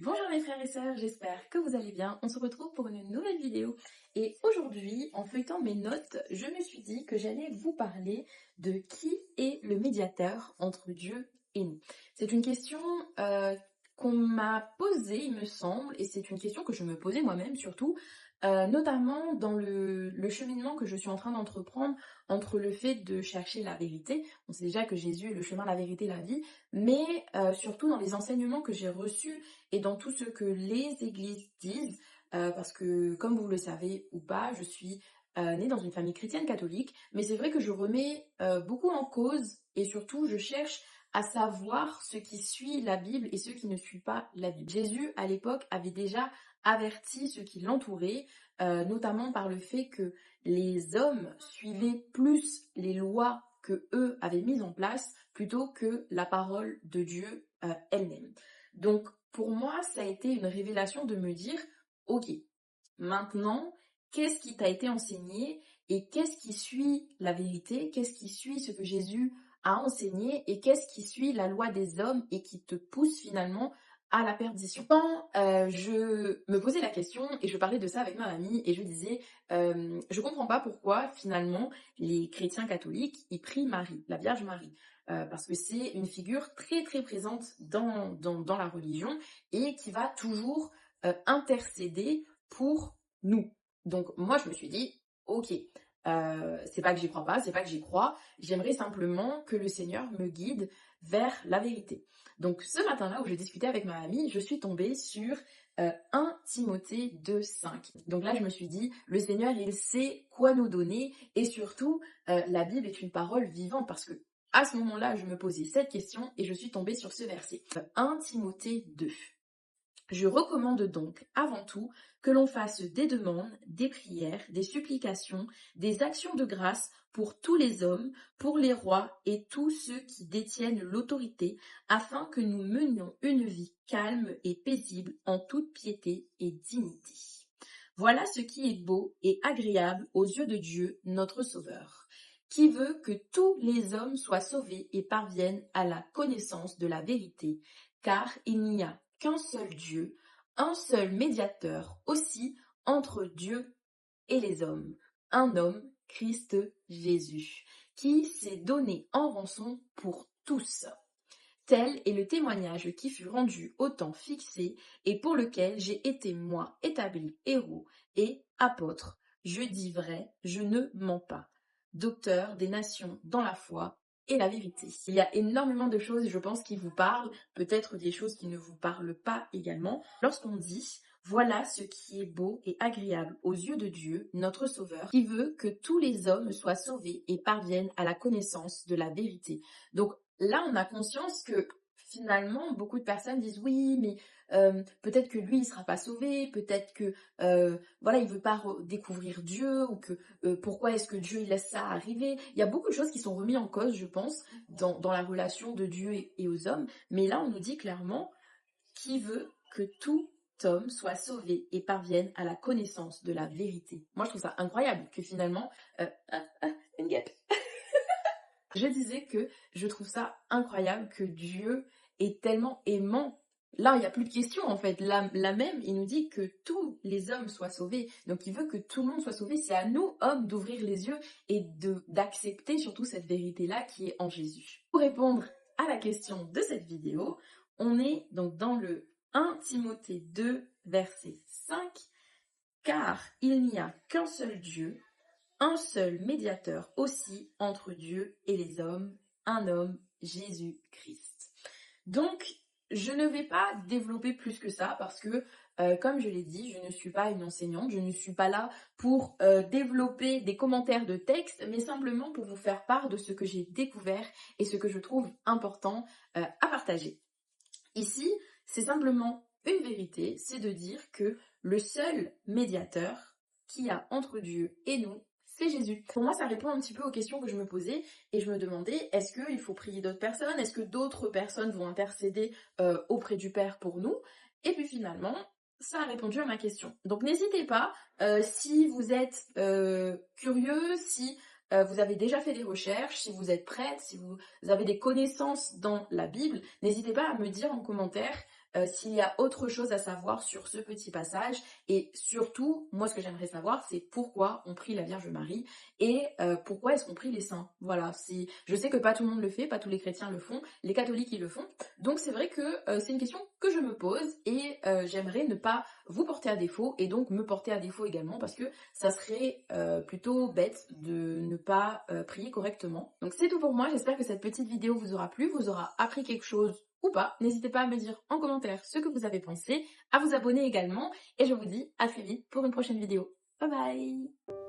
Bonjour mes frères et sœurs, j'espère que vous allez bien. On se retrouve pour une nouvelle vidéo. Et aujourd'hui, en feuilletant mes notes, je me suis dit que j'allais vous parler de qui est le médiateur entre Dieu et nous. C'est une question qu'on m'a posée, il me semble, et c'est une question que je me posais moi-même surtout, notamment dans le cheminement que je suis en train d'entreprendre entre le fait de chercher la vérité. On sait déjà que Jésus est le chemin, la vérité, la vie, mais surtout dans les enseignements que j'ai reçus et dans tout ce que les églises disent, parce que comme vous le savez ou pas, je suis née dans une famille chrétienne catholique, mais c'est vrai que je remets beaucoup en cause et surtout je cherche à savoir ce qui suit la Bible et ce qui ne suit pas la Bible. Jésus, à l'époque, avait déjà averti ceux qui l'entouraient, notamment par le fait que les hommes suivaient plus les lois que eux avaient mises en place plutôt que la parole de Dieu elle-même. Donc, pour moi, ça a été une révélation de me dire, ok, maintenant, qu'est-ce qui t'a été enseigné et qu'est-ce qui suit la vérité, qu'est-ce qui suit ce que Jésus a enseigné et qu'est-ce qui suit la loi des hommes et qui te pousse finalement à la perdition. Quand je me posais la question et je parlais de ça avec ma mamie et je disais, je comprends pas pourquoi finalement les chrétiens catholiques, ils prient Marie, la Vierge Marie. Parce que c'est une figure très très présente dans la religion et qui va toujours intercéder pour nous. Donc moi je me suis dit, ok, c'est pas que j'y crois pas, c'est pas que j'y crois, j'aimerais simplement que le Seigneur me guide vers la vérité. Donc ce matin-là où je discutais avec ma amie, je suis tombée sur 1 Timothée 2,5. Donc là je me suis dit, le Seigneur il sait quoi nous donner et surtout la Bible est une parole vivante parce que à ce moment-là, je me posais cette question et je suis tombée sur ce verset. 1 Timothée 2. Je recommande donc, avant tout, que l'on fasse des demandes, des prières, des supplications, des actions de grâce pour tous les hommes, pour les rois et tous ceux qui détiennent l'autorité, afin que nous menions une vie calme et paisible en toute piété et dignité. Voilà ce qui est beau et agréable aux yeux de Dieu, notre Sauveur, qui veut que tous les hommes soient sauvés et parviennent à la connaissance de la vérité, car il n'y a qu'un seul Dieu, un seul médiateur aussi entre Dieu et les hommes, un homme, Christ Jésus, qui s'est donné en rançon pour tous. Tel est le témoignage qui fut rendu au temps fixé et pour lequel j'ai été moi établi héros et apôtre. Je dis vrai, je ne mens pas. Docteur des nations dans la foi et la vérité. Il y a énormément de choses, je pense, qui vous parlent, peut-être des choses qui ne vous parlent pas également. Lorsqu'on dit voilà ce qui est beau et agréable aux yeux de Dieu, notre Sauveur, qui veut que tous les hommes soient sauvés et parviennent à la connaissance de la vérité. Donc là, on a conscience que finalement, beaucoup de personnes disent oui, mais peut-être que lui, il sera pas sauvé, peut-être que voilà, il veut pas découvrir Dieu, ou que pourquoi est-ce que Dieu il laisse ça arriver. Il y a beaucoup de choses qui sont remises en cause, je pense, dans la relation de Dieu et aux hommes. Mais là, on nous dit clairement qui veut que tout homme soit sauvé et parvienne à la connaissance de la vérité. Moi, je trouve ça incroyable que finalement, une guêpe. Je disais que je trouve ça incroyable que Dieu est tellement aimant. Là, il n'y a plus de question en fait. Là même, il nous dit que tous les hommes soient sauvés. Donc il veut que tout le monde soit sauvé. C'est à nous, hommes, d'ouvrir les yeux et d'accepter surtout cette vérité-là qui est en Jésus. Pour répondre à la question de cette vidéo, on est donc dans le 1 Timothée 2, verset 5. Car il n'y a qu'un seul Dieu, un seul médiateur aussi entre Dieu et les hommes, un homme, Jésus-Christ. Donc, je ne vais pas développer plus que ça parce que, comme je l'ai dit, je ne suis pas une enseignante, je ne suis pas là pour développer des commentaires de texte, mais simplement pour vous faire part de ce que j'ai découvert et ce que je trouve important à partager. Ici, c'est simplement une vérité, c'est de dire que le seul médiateur qu'il y a entre Dieu et nous, c'est Jésus. Pour moi, ça répond un petit peu aux questions que je me posais et je me demandais, est-ce qu'il faut prier d'autres personnes? Est-ce que d'autres personnes vont intercéder auprès du Père pour nous? Et puis finalement, ça a répondu à ma question. Donc n'hésitez pas, si vous êtes curieux, si vous avez déjà fait des recherches, si vous êtes prête, si vous avez des connaissances dans la Bible, n'hésitez pas à me dire en commentaire s'il y a autre chose à savoir sur ce petit passage. Et surtout, moi, ce que j'aimerais savoir, c'est pourquoi on prie la Vierge Marie et pourquoi est-ce qu'on prie les saints. Voilà, je sais que pas tout le monde le fait, pas tous les chrétiens le font, les catholiques ils le font. Donc c'est vrai que c'est une question que je me pose et j'aimerais ne pas vous porter à défaut et donc me porter à défaut également parce que ça serait plutôt bête de ne pas prier correctement. Donc c'est tout pour moi, j'espère que cette petite vidéo vous aura plu, vous aura appris quelque chose ou pas. N'hésitez pas à me dire en commentaire ce que vous avez pensé, à vous abonner également et je vous dis à très vite pour une prochaine vidéo. Bye bye!